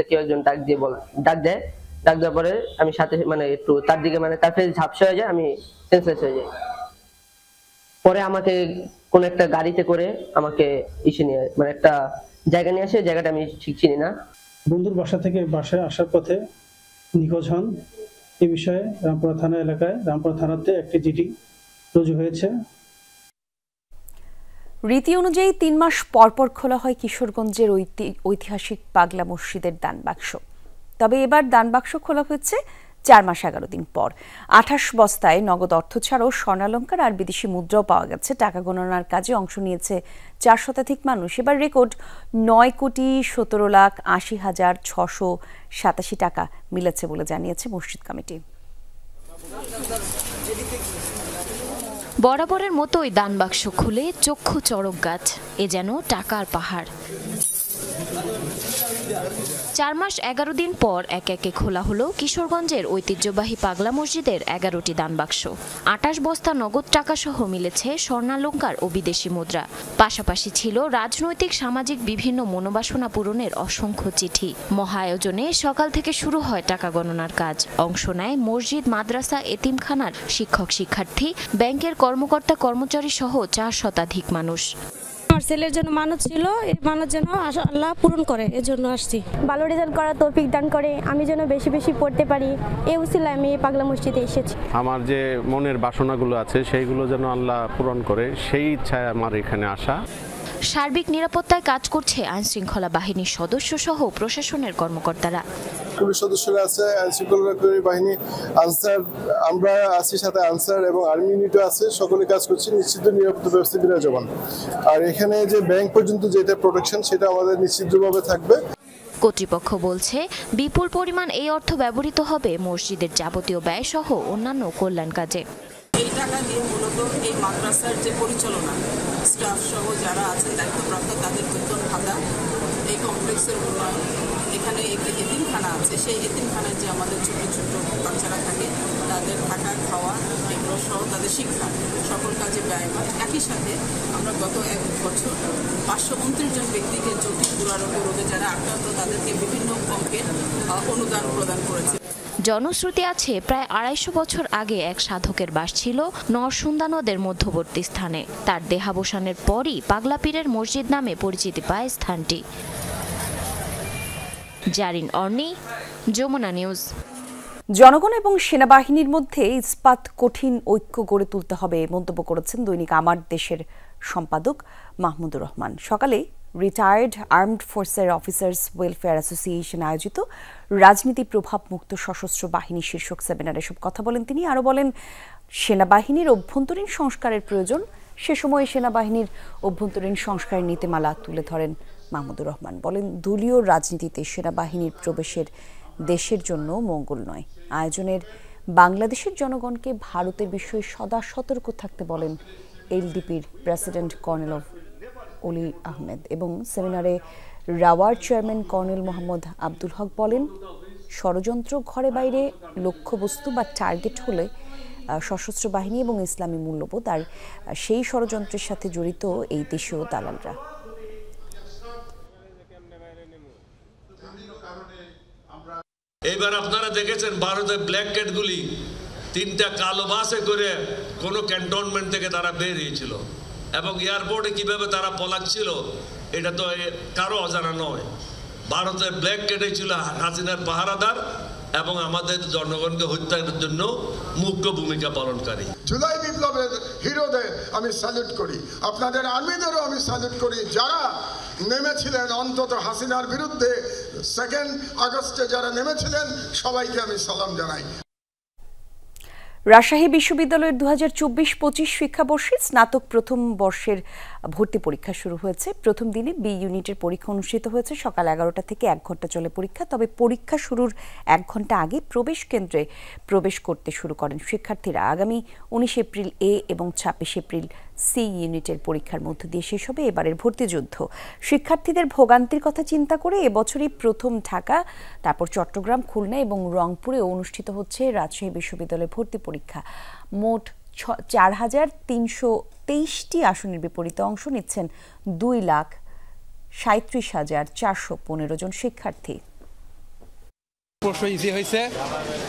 কেউ একজন ডাক দেওয়ার পরে আমি সাথে একটু তার দিকে তার ফেস ঝাপসা হয়ে যায়, আমি সেন্সলেস হয়ে যাই। পরে আমাকে কোন একটা গাড়িতে করে আমাকে নিয়ে একটা জায়গা নিয়ে আসে, জায়গাটা আমি ঠিক চিনি না। বন্ধুর বাসা থেকে বাসায় আসার পথে নিখোঁজ হন এই বিষয়ে রামপুরা থানা এলাকায় রামপুরা থানাতে একটি জিডি রুজু হয়েছে। রীতি অনুযায়ী ৩ মাস পরপর খোলা হয় কিশোরগঞ্জের ঐতিহাসিক পাগলা মসজিদের দান বাক্স। তবে এবার দান বাক্স খোলা হয়েছে ৪ মাস ১১ দিন পর। ২৮ বস্তায় নগদ অর্থ ছাড়াও স্বর্ণালঙ্কার আর বিদেশি মুদ্রাও পাওয়া গেছে। টাকা গণনার কাজে অংশ নিয়েছে ৪ শতাধিক মানুষ। এবার রেকর্ড ৯,৮০,৬৮৭ টাকা মিলেছে বলে জানিয়েছে মসজিদ কমিটি। বরাবরের মতোই দান বাক্স খুলে চক্ষু চড়ক গাছ, এ যেন টাকার পাহাড়। ৪ মাস ১১ দিন পর একে একে খোলা হলো কিশোরগঞ্জের ঐতিহ্যবাহী পাগলা মসজিদের ১১টি দান বাক্স। ২৮ বস্তা নগদ টাকা সহ মিলেছে স্বর্ণালঙ্কার ও বিদেশি মুদ্রা। পাশাপাশি ছিল রাজনৈতিক সামাজিক বিভিন্ন মনোবাসনা পূরণের অসংখ্য চিঠি। মহা আয়োজনে সকাল থেকে শুরু হয় টাকা গণনার কাজ। অংশ নেয় মসজিদ, মাদ্রাসা, এতিমখানার শিক্ষক শিক্ষার্থী, ব্যাংকের কর্মকর্তা কর্মচারী সহ ৪ শতাধিক মানুষ। আমার ছেলের জন্য মানত ছিল, এই মানত যেন আল্লাহ পূরণ করে, এজন্য আসছি। ভালো রেজাল্ট করার তৌফিক দান করে, আমি যেন বেশি বেশি পড়তে পারি, এই উসিলায় আমি এই পাগলা মসজিদে এসেছি। আমার যে মনের বাসনাগুলো আছে সেইগুলো যেন আল্লাহ পূরণ করে, সেই ইচ্ছায় আমার এখানে আসা। সার্বিক নিরাপত্তায় কাজ করছে আইনশৃঙ্খলা বাহিনীর সদস্য সহ প্রশাসনের কর্মকর্তারা। পুলিশ সদস্যরা আছে, আইনশৃঙ্খলা বাহিনী, আনসার, আমরা আছি সাথে আনসার এবং আর্মি ইউনিটও আছে। সকলে কাজ করছি নিশ্চিত নিরাপত্তা ব্যবস্থা বিরাজমান। আর এখানে যে ব্যাংক পর্যন্ত যেটা প্রোটেকশন সেটা আমাদের নিশ্চিতভাবে থাকবে। কর্তৃপক্ষ বলছে বিপুল পরিমাণ এই অর্থ ব্যবহৃত হবে মসজিদের যাবতীয় ব্যয় সহ অন্যান্য কল্যাণ কাজে। এই টাকা দিয়ে মূলত এই মাদ্রাসার যে পরিচালনা, স্টাফ সহ যারা আছেন দায়িত্বপ্রাপ্ত, তাদের বেতন ভাতা, এই কমপ্লেক্সের উন্নয়ন, এখানে একটি এতিমখানা আছে, সেই এতিমখানায় যে আমাদের ছোট ছোট বাচ্চারা থাকে তাদের থাকা খাওয়া এগুলো সহ তাদের শিক্ষা সকল কাজে ব্যয় হয়। একই সাথে আমরা গত ১ বছর ৫২৯ জন ব্যক্তিকে জটিল দুরারোগ্য রোগে যারা আক্রান্ত তাদেরকে বিভিন্ন অঙ্কের অনুদান প্রদান করেছে। জনশ্রুতি আছে প্রায় ২৫০ বছর আগে এক সাধকের বাস ছিল নরসুন্দা নদের মধ্যবর্তী স্থানে। তার দেহাবসানের পরই পাগলা পীরের মসজিদ নামে পরিচিতি পায় স্থানটি। জারিন অর্নি, যমুনা নিউজ। জনগণ এবং সেনাবাহিনীর মধ্যে ইস্পাত কঠিন ঐক্য গড়ে তুলতে হবে মন্তব্য করেছেন দৈনিক আমার দেশের সম্পাদক মাহমুদুর রহমান। সকালে রিটায়ার্ড আর্মড ফোর্সের অফিসার্স ওয়েলফেয়ার অ্যাসোসিয়েশন আয়োজিত রাজনীতি প্রভাব মুক্ত সশস্ত্র বাহিনী শীর্ষক সেমিনারে এসব কথা বলেন তিনি। আরও বলেন, সেনাবাহিনীর অভ্যন্তরীণ সংস্কারের প্রয়োজন। সে সময়ে সেনাবাহিনীর অভ্যন্তরীণ সংস্কারের নীতিমালা তুলে ধরেন মাহমুদুর রহমান। বলেন, দলীয় রাজনীতিতে সেনাবাহিনীর প্রবেশের দেশের জন্য মঙ্গল নয়। আয়োজনের বাংলাদেশের জনগণকে ভারতের বিষয়ে সদা সতর্ক থাকতে বলেন এলডিপির প্রেসিডেন্ট কর্নেল অলি আহমেদ। এবং সেমিনারে রাওয়ার চেয়ারম্যান কর্নেল মোহাম্মদ আব্দুল হক বলেন, ষড়যন্ত্র ঘরে বাইরে লক্ষ্যবস্তু বা টার্গেট হলে সশস্ত্র বাহিনী এবং ইসলামী মূল্যবোধ, আর সেই ষড়যন্ত্রের সাথে জড়িত এই দেশীয় দালালরা। এইবার আপনারা দেখেছেন ভারতের ব্ল্যাক ক্যাটগুলি 3টা কালো বাসে করে কোনো ক্যান্টনমেন্ট থেকে তারা বের হয়েছিল এবং এয়ারপোর্টে কিভাবে তারা পলাচ্ছিল এটা তো কারো অজানা নয়। ভারতের ব্ল্যাক ক্যাটে ছিল হাসিনার পাহারাদার এবং আমাদের জনগণকে হত্যার জন্য মুখ্য ভূমিকা পালনকারী। জুলাই বিপ্লবের হিরোদের আমি স্যালুট করি, আপনাদের আর্মিদেরও আমি স্যালুট করি, যারা নেমেছিলেন অন্তত হাসিনার বিরুদ্ধে 2 আগস্টে যারা নেমেছিলেন সবাইকে আমি সালাম জানাই। রাজশাহী বিশ্ববিদ্যালয়ের 2024-25 শিক্ষাবর্ষের স্নাতক প্রথম বর্ষের ভর্তি পরীক্ষা শুরু হয়েছে। প্রথম দিনে বি ইউনিটের পরীক্ষা অনুষ্ঠিত হয়েছে। সকাল 11টা থেকে 1 ঘন্টা চলে পরীক্ষা। তবে পরীক্ষা শুরুর 1 ঘন্টা আগে প্রবেশ কেন্দ্রে প্রবেশ করতে শুরু করেন শিক্ষার্থীরা। আগামী 19 এপ্রিল এ এবং 26 এপ্রিল সি ইউনিটের পরীক্ষার মধ্য দিয়ে শেষ হবে এবারের ভর্তি যুদ্ধ। শিক্ষার্থীদের ভোগান্তির কথা চিন্তা করে এবছরই প্রথম ঢাকা, তারপর চট্টগ্রাম, খুলনা এবং রংপুরে অনুষ্ঠিত হচ্ছে রাজশাহী বিশ্ববিদ্যালয়ের ভর্তি পরীক্ষা। মোট 4,323টি আসনের বিপরীতে অংশ নিচ্ছেন 2,37,415 জন শিক্ষার্থী। প্রশ্ন ইজি হয়েছে,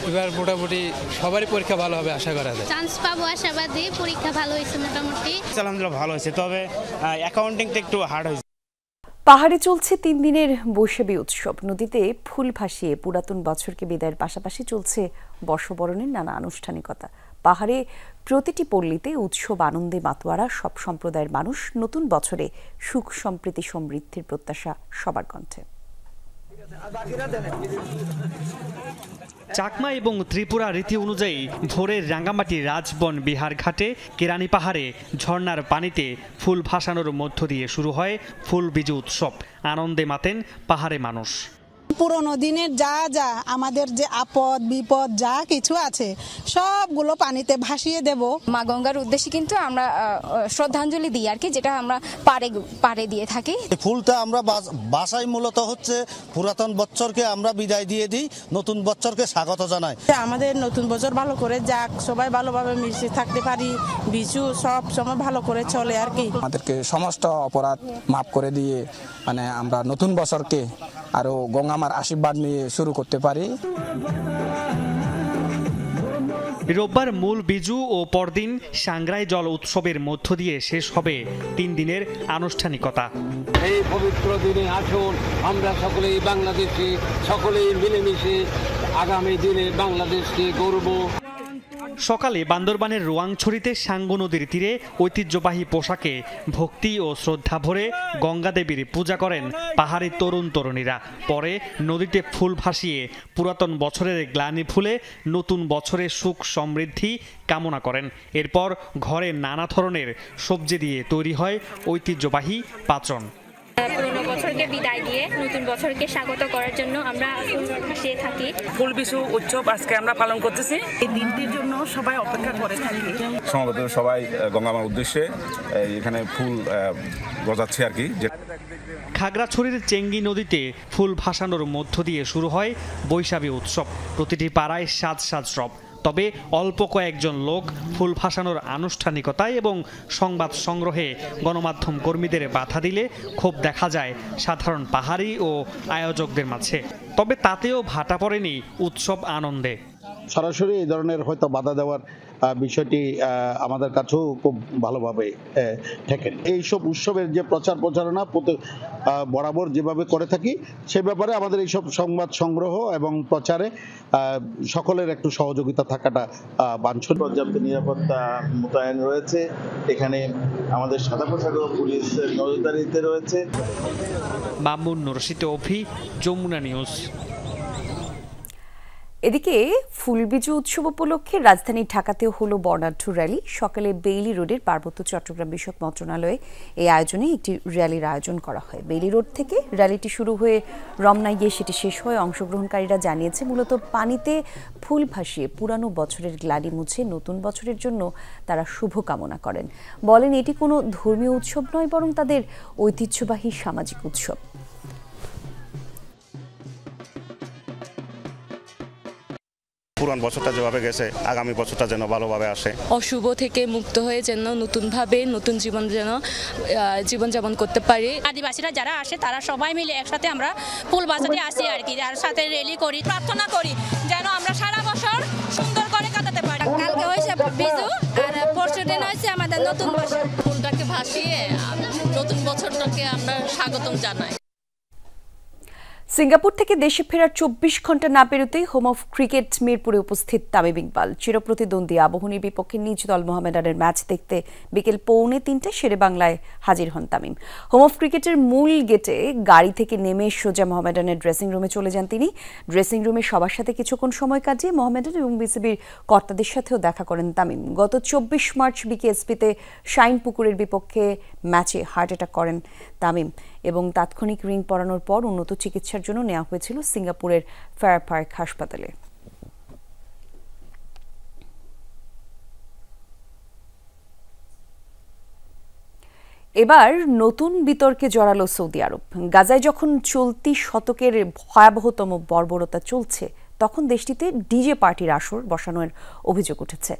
এবার মোটামুটি সবারই পরীক্ষা ভালো হবে আশা করা যায়। চান্স পাবো আশাবাদী, পরীক্ষা ভালো হয়েছে মোটামুটি। আলহামদুলিল্লাহ ভালো হয়েছে, তবে অ্যাকাউন্টিংটা একটু হার্ড হয়েছে। পাহাড়ে চলছে 3 দিনের বৈশাখী উৎসব। নদীতে ফুল ভাসিয়ে পুরাতন বছরকে বিদায়ের পাশাপাশি চলছে বর্ষবরণের নানা আনুষ্ঠানিকতা। পাহাড়ে প্রতিটি পল্লীতে উৎসব আনন্দে মাতোয়ারা সব সম্প্রদায়ের মানুষ। নতুন বছরে সুখ সম্প্রীতি সমৃদ্ধির প্রত্যাশা সবার কণ্ঠে। চাকমা এবং ত্রিপুরা রীতি অনুযায়ী ভোরের রাঙ্গামাটি রাজবন বিহার ঘাটে কেরানি পাহাড়ে ঝর্ণার পানিতে ফুল ভাসানোর মধ্য দিয়ে শুরু হয় ফুল বিজু উৎসব। আনন্দে মাতেন পাহাড়ে মানুষ। পুরোনো দিনের যা যা আমাদের যে আপদ বিপদ যা কিছু আছে সবগুলো পানিতে ভাসিয়ে দেব। মা গঙ্গার উদ্দেশ্যে কিন্তু আমরা শ্রদ্ধাঞ্জলি দিই আর কি, যেটা আমরা পারে দিয়ে থাকি। ফুলটা আমরা বাসাই মূলত হচ্ছে পুরাতন বছরকে আমরা বিদায় দিয়ে দিই, নতুন বছরকে স্বাগত জানাই। আমাদের নতুন বছর ভালো করে যাক, সবাই ভালোভাবে মিশে থাকতে পারি, বিশু সব সময় ভালো করে চলে আর কি। আমাদেরকে সমস্ত অপরাধ মাফ করে দিয়ে মানে আমরা নতুন বছরকে আরো গঙ্গামার আশীর্বাদ নিয়ে শুরু করতে পারি। রোববার মূল বিজু ও পরদিন সাংগ্রাই জল উৎসবের মধ্য দিয়ে শেষ হবে 3 দিনের আনুষ্ঠানিকতা। এই পবিত্র দিনে আসুন আমরা সকলেই বাংলাদেশে সকলেই মিলেমিশে আগামী দিনে বাংলাদেশকে গড়ব। সকালে বান্দরবানের রোয়াংছড়িতে সাঙ্গু নদীর তীরে ঐতিহ্যবাহী পোশাকে ভক্তি ও শ্রদ্ধা ভরে গঙ্গা দেবীর পূজা করেন পাহাড়ি তরুণ তরুণীরা। পরে নদীতে ফুল ভাসিয়ে পুরাতন বছরের গ্লানি ভুলে নতুন বছরে সুখ সমৃদ্ধি কামনা করেন। এরপর ঘরে নানা ধরনের সবজি দিয়ে তৈরি হয় ঐতিহ্যবাহী পাচন। পুরনো বছরকে বিদায় দিয়ে নতুন বছরকে স্বাগত করার জন্য আমরা ফুল ভাসিয়ে থাকি। ফুল বিশু উৎসব আজকে আমরা পালন করতেছি। এই দিনটির জন্য সবাই অপেক্ষা করে থাকি। সমবেত সবাই গঙ্গামার উদ্দেশ্যে এখানে ফুল গজাচ্ছে আর কি। খাগড়াছড়ির চেঙ্গি নদীতে ফুল ভাসানোর মধ্য দিয়ে শুরু হয় বৈশাখী উৎসব। প্রতিটি পাড়ায় সাজ রব। তবে অল্প কয়েকজন লোক ফুল ভাসানোর আনুষ্ঠানিকতায় এবং সংবাদ সংগ্রহে গণমাধ্যম কর্মীদের বাধা দিলে ক্ষোভ দেখা যায় সাধারণ পাহাড়ি ও আয়োজকদের মাঝে। তবে তাতেও ভাটা পড়েনি উৎসব আনন্দে। সরাসরি এই ধরনের হয়তো বাধা দেওয়ার বিষয়টি আমাদের কাছেও খুব ভালোভাবে ঠেকেন। এইসব উৎসবের যে প্রচারণা বরাবর যেভাবে করে থাকি সে ব্যাপারে আমাদের এইসব সংবাদ সংগ্রহ এবং প্রচারে সকলের একটু সহযোগিতা থাকাটা বাঞ্ছনীয়। পর্যাপ্ত নিরাপত্তা মোতায়েন রয়েছে এখানে। আমাদের সাদা পোশাক পুলিশ নজরদারিতে রয়েছে। মামুন রশিদ অভি, যমুনা নিউজ। এদিকে ফুলবিজু উৎসব উপলক্ষে রাজধানী ঢাকাতেও হলো বর্ণাঢ্য র্যালি। সকালে বেইলি রোডের পার্বত্য চট্টগ্রাম বিষয়ক মন্ত্রণালয়ে এই আয়োজনে একটি র্যালির আয়োজন করা হয়। বেইলি রোড থেকে র্যালিটি শুরু হয়ে রমনায় গিয়ে সেটি শেষ হয়। অংশগ্রহণকারীরা জানিয়েছে মূলত পানিতে ফুল ভাসিয়ে পুরানো বছরের গ্লানি মুছে নতুন বছরের জন্য তারা শুভকামনা করেন। বলেন এটি কোনো ধর্মীয় উৎসব নয়, বরং তাদের ঐতিহ্যবাহী সামাজিক উৎসব। পুরান বছরটা যেভাবে গেছে আগামী বছরটা যেন ভালোভাবে আসে। অশুভ থেকে মুক্ত হয়ে যেন নতুনভাবে নতুন জীবনযাপন করতে পারি। আদিবাসীরা যারা আসে তারা সবাই মিলে একসাথে আমরা ফুল বাজাতে আসি আর কি, আর সাথে র্যালি করি, প্রার্থনা করি যেন আমরা সারা বছর সুন্দর করে কাটাতে পারি। কালকে হয়েছে বিজু আর পরশু দিন হয়েছে আমাদের নতুন বছর। ফুলটাকে ভাসিয়ে নতুন বছরটাকে আমরা স্বাগতম জানাই। সিঙ্গাপুর থেকে দেশে ফেরার 24 ঘন্টা না পেরোতেই হোম অফ ক্রিকেট মিরপুরে উপস্থিত তামিম ইকবাল। চিরপ্রতিদ্বন্দ্বী আবাহনীর বিপক্ষে নিজ দল মোহামেডানের ম্যাচ দেখতে বিকেল 2:45 শেরে বাংলায় হাজির হন তামিম। হোম অফ ক্রিকেটের মূল গেটে গাড়ি থেকে নেমে সোজা মোহামেডানের ড্রেসিং রুমে চলে যান তিনি। ড্রেসিং রুমে সবার সাথে কিছুক্ষণ সময় কাটিয়ে মোহামেডান এবং বিসিবির কর্তাদের সাথেও দেখা করেন তামিম। গত 24 মার্চ বিকেএসপিতে শাইনপুকুরের বিপক্ষে ম্যাচে হার্ট অ্যাটাক করেন তামিম এবং তাৎক্ষণিক রিং পরানোর পর উন্নত চিকিৎসার জন্য নেওয়া হয়েছিল সিঙ্গাপুরের ফায়ার পার্ক হাসপাতালে। এবার নতুন বিতর্কে জড়ালো সৌদি আরব। গাজায় যখন চলতি শতকের ভয়াবহতম বর্বরতা চলছে তখন দেশটিতে ডিজে পার্টির আসর বসানোর অভিযোগ উঠেছে।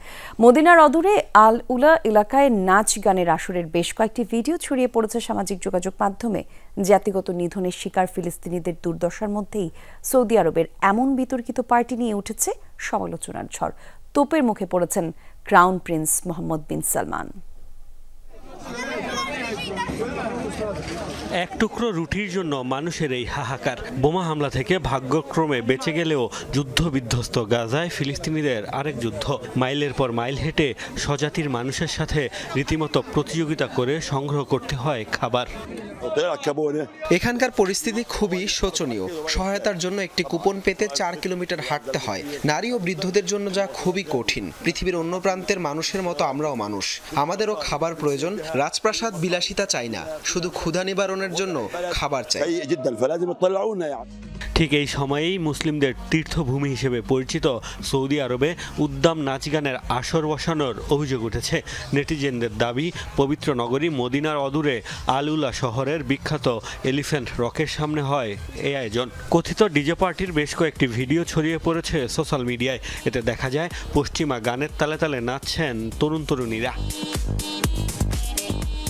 মদিনার অদূরে আল উলা এলাকায় নাচ গানের আসরের বেশ কয়েকটি ভিডিও ছড়িয়ে পড়েছে সামাজিক যোগাযোগ মাধ্যমে। জাতিগত নিধনের শিকার ফিলিস্তিনিদের দুর্দশার মধ্যেই সৌদি আরবের এমন বিতর্কিত পার্টি নিয়ে উঠেছে সমালোচনার ঝড়। তোপের মুখে পড়েছেন ক্রাউন প্রিন্স মোহাম্মদ বিন সালমান। এক টুকরো রুটির জন্য মানুষের এই হাহাকার। বোমা হামলা থেকে ভাগ্যক্রমে বেঁচে গেলেও যুদ্ধ বিধ্বস্ত গাজায় ফিলিস্তিনিদের আরেক যুদ্ধ। মাইলের পর মাইল হেঁটে স্বজাতির মানুষের সাথে রীতিমতো প্রতিযোগিতা করে সংগ্রহ করতে হয় খাবার। এখানকার পরিস্থিতি খুবই শোচনীয়। সহায়তার জন্য একটি কুপন পেতে 4 কিলোমিটার হাঁটতে হয়। নারী ও বৃদ্ধদের জন্য যা খুবই কঠিন। পৃথিবীর অন্য প্রান্তের মানুষের মতো আমরাও মানুষ, আমাদেরও খাবার প্রয়োজন। রাজপ্রাসাদ বিলাসিতা চাই না, শুধু ক্ষুধা নিবারণের জন্য খাবার চাই। ঠিক এই সময়েই মুসলিমদের তীর্থভূমি হিসেবে পরিচিত সৌদি আরবে উদ্দাম নাচ গানের আসর বসানোর অভিযোগ উঠেছে। নেটিজেনদের দাবি, পবিত্র নগরী মদিনার অদূরে আল উলা শহরের বিখ্যাত এলিফ্যান্ট রকের সামনে হয় এই আয়োজন। কথিত ডিজে পার্টির বেশ কয়েকটি ভিডিও ছড়িয়ে পড়েছে সোশ্যাল মিডিয়ায়। এতে দেখা যায় পশ্চিমা গানের তালে তালে নাচছেন তরুণ তরুণীরা।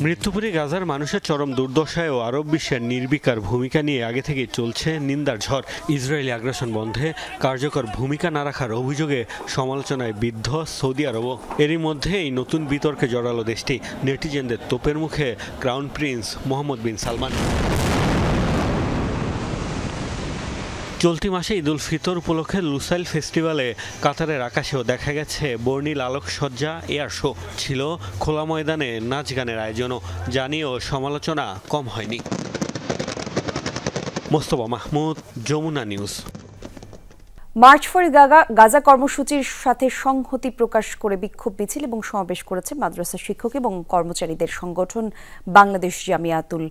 মৃত্যুপুরী গাজার মানুষের চরম দুর্দশায় ও আরব বিশ্বের নির্বিকার ভূমিকা নিয়ে আগে থেকেই চলছে নিন্দার ঝড়। ইসরায়েলি আগ্রাসন বন্ধে কার্যকর ভূমিকা না রাখার অভিযোগে সমালোচনায় বিদ্ধ সৌদি আরবও। এরই মধ্যে এই নতুন বিতর্কে জড়ালো দেশটি। নেটিজেনদের তোপের মুখে ক্রাউন প্রিন্স মোহাম্মদ বিন সালমান। চলতি মাসে ঈদ উল ফিতর উপলক্ষে লুসাইল ফেস্টিভ্যালে কাতারের আকাশেও দেখা গেছে বর্ণিল আলোকসজ্জা, এয়ার শো। ছিল খোলা ময়দানে নাচ গানের আয়োজনও, যা নিয়েও সমালোচনা কম হয়নি। Mostafa Mahmud, Jamuna news. March for Gaza কর্মসূচির সাথে সংহতি প্রকাশ করে বিক্ষোভ মিছিল এবং সমাবেশ করেছে মাদ্রাসা শিক্ষক এবং কর্মচারীদের সংগঠন বাংলাদেশ জামিয়াতুল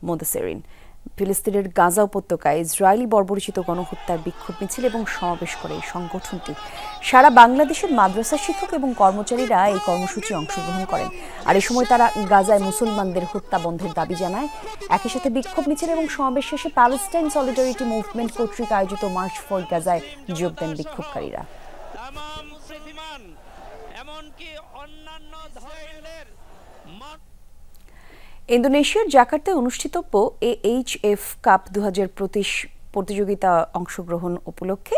মোদাসেরিন। ফিলিস্তিনের গাজা উপত্যকায় ইসরায়েলি বর্বরোচিত গণহত্যার বিক্ষোভ মিছিল এবং সমাবেশ করে এই সংগঠনটি। সারা বাংলাদেশের মাদ্রাসা শিক্ষক এবং কর্মচারীরা এই কর্মসূচি অংশগ্রহণ করেন। আর এই সময় তারা গাজায় মুসলমানদের হত্যা বন্ধের দাবি জানায়। একই সাথে বিক্ষোভ মিছিল এবং সমাবেশ শেষে প্যালেস্টাইন সলিডারিটি মুভমেন্ট কর্তৃক আয়োজিত মার্চ ফর গাজায় যোগ দেন বিক্ষোভকারীরা। ইন্দোনেশিয়ার জাকার্তায় অনুষ্ঠিতব্য AHF কাপ 2025 প্রতিযোগিতা অংশগ্রহণ উপলক্ষে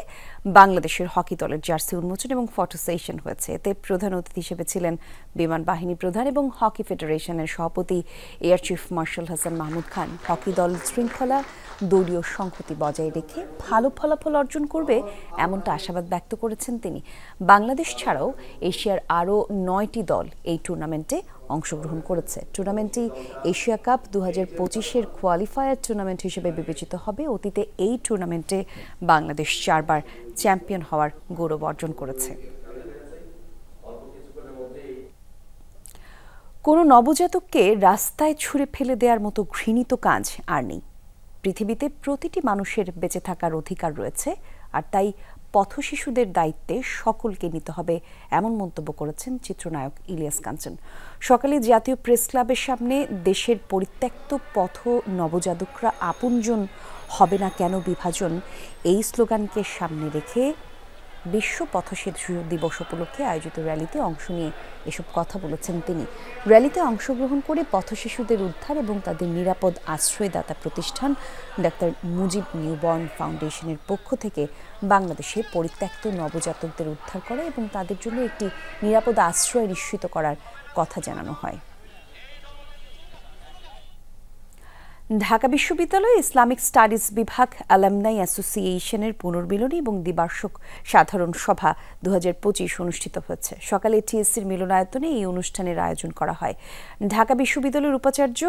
বাংলাদেশের হকি দলের জার্সি উন্মোচন এবং ফটো সেশন হয়েছে। এতে প্রধান অতিথি হিসেবে ছিলেন বিমান বাহিনী প্রধান এবং হকি ফেডারেশনের সভাপতি air chief marshal Hasan Mahmud Khan. Hockey দল শৃঙ্খলা, দলীয় সংহতি বজায় রেখে ভালো ফলাফল অর্জন করবে এমনটা আশাবাদ ব্যক্ত করেছেন তিনি। বাংলাদেশ ছাড়াও এশিয়ার আরও 9টি দল এই টুর্নামেন্টে অংশগ্রহণ করেছে। টুর্নামেন্টটি এশিয়া কাপ 2025-এর কোয়ালিফায়ার টুর্নামেন্ট হিসেবে বিবেচিত হবে। অতীতে এই টুর্নামেন্টে বাংলাদেশ 4 বার চ্যাম্পিয়ন হওয়ার গৌরব অর্জন করেছে। কোনো নবজাতককে রাস্তায় ছুঁড়ে ফেলে দেওয়ার মতো ঘৃণিত কাজ আর নেই। পৃথিবীতে প্রতিটি মানুষের বেঁচে থাকার অধিকার রয়েছে, আর তাই পথশিশুদের দায়িত্বে সকলকে নিতে হবে, এমন মন্তব্য করেছেন চিত্রনায়ক ইলিয়াস কাঞ্চন। সকালে জাতীয় প্রেস ক্লাবের সামনে দেশের পরিত্যক্ত পথ নবজাতকরা আপনজন হবে না কেন বিভাজন, এই স্লোগানকে সামনে রেখে বিশ্ব পথশিশু দিবস উপলক্ষে আয়োজিত র্যালিতে অংশ নিয়ে এসব কথা বলেছেন তিনি। র্যালিতে অংশগ্রহণ করে পথশিশুদের উদ্ধার এবং তাদের নিরাপদ আশ্রয়দাতা প্রতিষ্ঠান ডাক্তার মুজিব নিউবর্ন ফাউন্ডেশনের পক্ষ থেকে বাংলাদেশে পরিত্যক্ত নবজাতকদের উদ্ধার করা এবং তাদের জন্য একটি নিরাপদ আশ্রয় নিশ্চিত করার কথা জানানো হয়। ঢাকা বিশ্ববিদ্যালয়ে ইসলামিক স্টাডিজ বিভাগ অ্যালামনাই অ্যাসোসিয়েশনের পুনর্মিলনী এবং দ্বিবার্ষিক সাধারণ সভা 2025 অনুষ্ঠিত হয়েছে। সকালে টিএসসির মিলনায়তনে এই অনুষ্ঠানের আয়োজন করা হয়। ঢাকা বিশ্ববিদ্যালয়ের উপাচার্য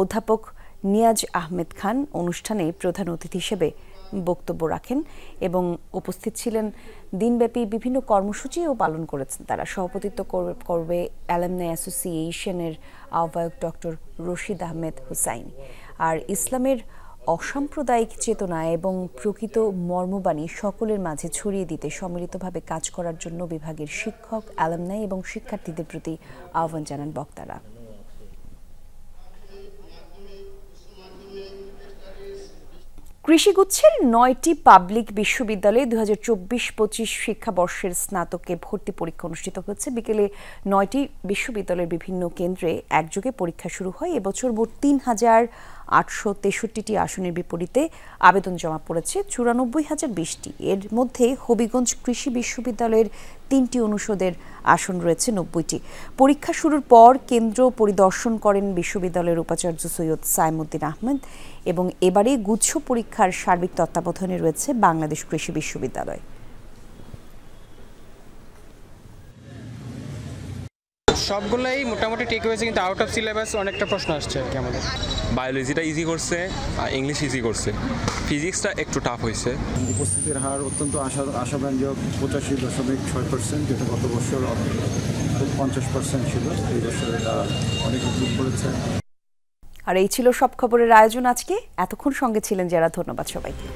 অধ্যাপক নিয়াজ আহমেদ খান অনুষ্ঠানে প্রধান অতিথি হিসেবে বক্তব্য রাখেন এবং উপস্থিত ছিলেন দিনব্যাপী বিভিন্ন কর্মসূচিও পালন করেছেন তারা। সভাপতিত্ব করবে অ্যালামনাই অ্যাসোসিয়েশনের আহ্বায়ক ডক্টর রশিদ আহমেদ হুসাইন। আর ইসলামের অসাম্প্রদায়িক চেতনা এবং প্রকৃত মর্মবাণী সকলের মাঝে ছড়িয়ে দিতে সম্মিলিতভাবে কাজ করার জন্য বিভাগের শিক্ষক, অ্যালামনাই এবং শিক্ষার্থীদের প্রতি আহ্বান জানান বক্তারা। কৃষিগুচ্ছের 9টি পাবলিক বিশ্ববিদ্যালয়ে 2024-25 শিক্ষাবর্ষের স্নাতকে ভর্তি পরীক্ষা অনুষ্ঠিত হচ্ছে। বিকেলে 9টি বিশ্ববিদ্যালয়ের বিভিন্ন কেন্দ্রে একযোগে পরীক্ষা শুরু হয়। এবছর মোট 3000 863টি আসনের বিপরীতে আবেদন জমা পড়েছে 94,020টি। এর মধ্যে হবিগঞ্জ কৃষি বিশ্ববিদ্যালয়ের 3টি অনুষদের আসন রয়েছে 90টি। পরীক্ষা শুরুর পর কেন্দ্র পরিদর্শন করেন বিশ্ববিদ্যালয়ের উপাচার্য সৈয়দ সাইমুদ্দিন আহমেদ এবং এবারে গুচ্ছ পরীক্ষার সার্বিক তত্ত্বাবধানে রয়েছে বাংলাদেশ কৃষি বিশ্ববিদ্যালয়। সবগুলোই মোটামুটি ঠিক হয়েছে, কিন্তু আউট অফ সিলেবাস অনেকটা প্রশ্ন আসছে আর কি। আমাদের বায়োলজিটা ইজি করছে, ইংলিশ ইজি করছে, ফিজিক্সটা একটু টাফ হয়েছে। উপস্থিতির হার অত্যন্ত আশাব্যঞ্জক 85.6%, যেটা গত বছর 50% ছিল। এই বছর এটা অনেক ইমপ্রুভ করেছে। আর এই ছিল সব খবরের আয়োজন আজকে। এতক্ষণ সঙ্গে ছিলেন যারা, ধন্যবাদ সবাইকে।